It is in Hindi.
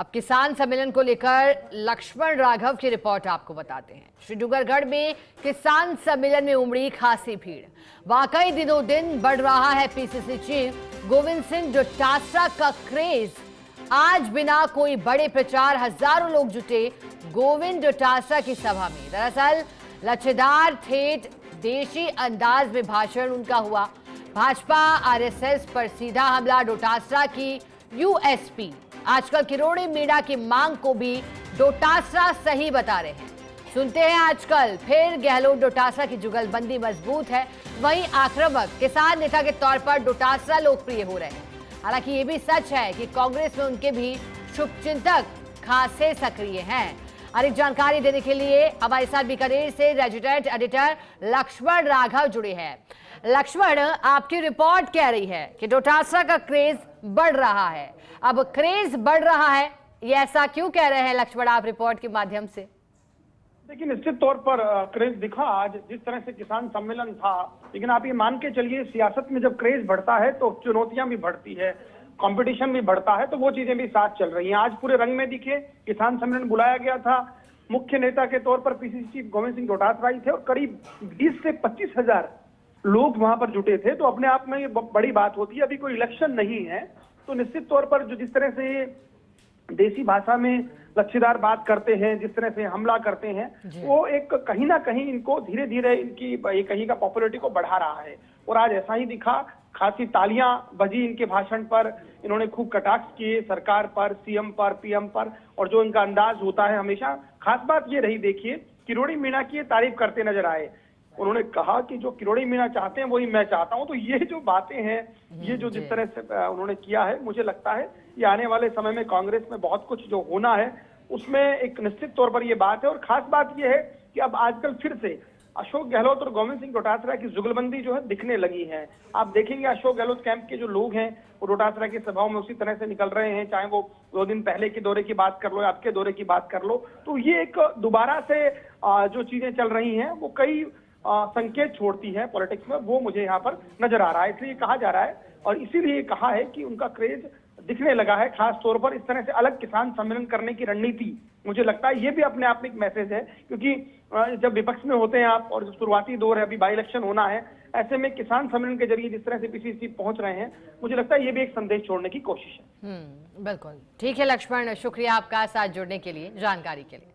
अब किसान सम्मेलन को लेकर लक्ष्मण राघव की रिपोर्ट आपको बताते हैं। श्री डूंगरगढ़ में किसान सम्मेलन में उमड़ी खासी भीड़। वाकई दिनों दिन बढ़ रहा है पीसीसी चीफ गोविंद सिंह डोटासरा का क्रेज। आज बिना कोई बड़े प्रचार हजारों लोग जुटे गोविंद डोटासरा की सभा में। दरअसल लच्छेदार ठेठ देशी अंदाज में भाषण उनका हुआ। भाजपा आरएसएस पर सीधा हमला डोटासरा की यूएसपी। आजकल किरोड़ी मीणा की मांग को भी डोटासरा सही बता रहे हैं। सुनते हैं आजकल फिर गहलोत डोटासरा की जुगलबंदी मजबूत है, वहीं आक्रामक किसान नेता के तौर पर डोटासरा लोकप्रिय हो रहे हैं। हालांकि ये भी सच है कि कांग्रेस में उनके भी शुभचिंतक खासे सक्रिय हैं। अधिक जानकारी देने के लिए हमारे साथ बीकानेर से रेजिडेंट एडिटर लक्ष्मण राघव जुड़े हैं। लक्ष्मण, आपकी रिपोर्ट कह रही है कि डोटासरा का क्रेज बढ़ रहा है। अब क्रेज बढ़ रहा है, ये ऐसा क्यों कह रहे हैं लक्ष्मण आप रिपोर्ट के माध्यम से? देखिए, निश्चित तौर पर क्रेज दिखा आज जिस तरह से किसान सम्मेलन था। लेकिन आप ये मान के चलिए, सियासत में जब क्रेज बढ़ता है तो चुनौतियां भी बढ़ती है, कंपटीशन भी बढ़ता है, तो वो चीजें भी साथ चल रही हैं। आज पूरे रंग में दिखे। किसान सम्मेलन बुलाया गया था, मुख्य नेता के तौर पर पीसीसी चीफ गोविंद सिंह डोटासरा ही थे और करीब 20 से 25 हजार लोग वहां पर जुटे थे। तो अपने आप में ये बड़ी बात होती है। अभी कोई इलेक्शन नहीं है, तो निश्चित तौर पर जो जिस तरह से देसी भाषा में लच्छेदार बात करते हैं, जिस तरह से हमला करते हैं, वो एक कहीं ना कहीं इनको धीरे धीरे इनकी ये कहीं का पॉपुलैरिटी को बढ़ा रहा है। और आज ऐसा ही दिखा, खासी तालियां बजी इनके भाषण पर। इन्होंने खूब कटाक्ष किए सरकार पर, सीएम पर, पीएम पर, और जो इनका अंदाज होता है हमेशा। खास बात ये रही, देखिए, किरोड़ी मीणा की तारीफ करते नजर आए। उन्होंने कहा कि जो किरोड़ी मीणा चाहते हैं वही मैं चाहता हूं। तो ये जो बातें हैं, ये जो जिस तरह से उन्होंने किया है, मुझे लगता है ये आने वाले समय में कांग्रेस में बहुत कुछ जो होना है उसमें एक निश्चित तौर पर ये बात है। और खास बात ये है कि अब आजकल फिर से अशोक गहलोत और गोविंद सिंह डोटासरा की जुगलबंदी जो है दिखने लगी है। आप देखेंगे अशोक गहलोत कैंप के जो लोग हैं वो डोटासरा की सभाओं में उसी तरह से निकल रहे हैं, चाहे वो 2 दिन पहले के दौरे की बात कर लो या अब के दौरे की बात कर लो। तो ये एक दोबारा से जो चीजें चल रही हैं वो कई संकेत छोड़ती है पॉलिटिक्स में, वो मुझे यहाँ पर नजर आ रहा है। इसलिए कहा जा रहा है और इसीलिए कहा है कि उनका क्रेज दिखने लगा है। खास तौर पर इस तरह से अलग किसान सम्मेलन करने की रणनीति, मुझे लगता है ये भी अपने आप में एक मैसेज है। क्योंकि जब विपक्ष में होते हैं आप और जब शुरुआती दौर है, अभी बाई इलेक्शन होना है, ऐसे में किसान सम्मेलन के जरिए जिस तरह से पीसीसी पहुंच रहे हैं, मुझे लगता है ये भी एक संदेश छोड़ने की कोशिश है। बिल्कुल ठीक है लक्ष्मण, शुक्रिया आपका साथ जुड़ने के लिए, जानकारी के लिए।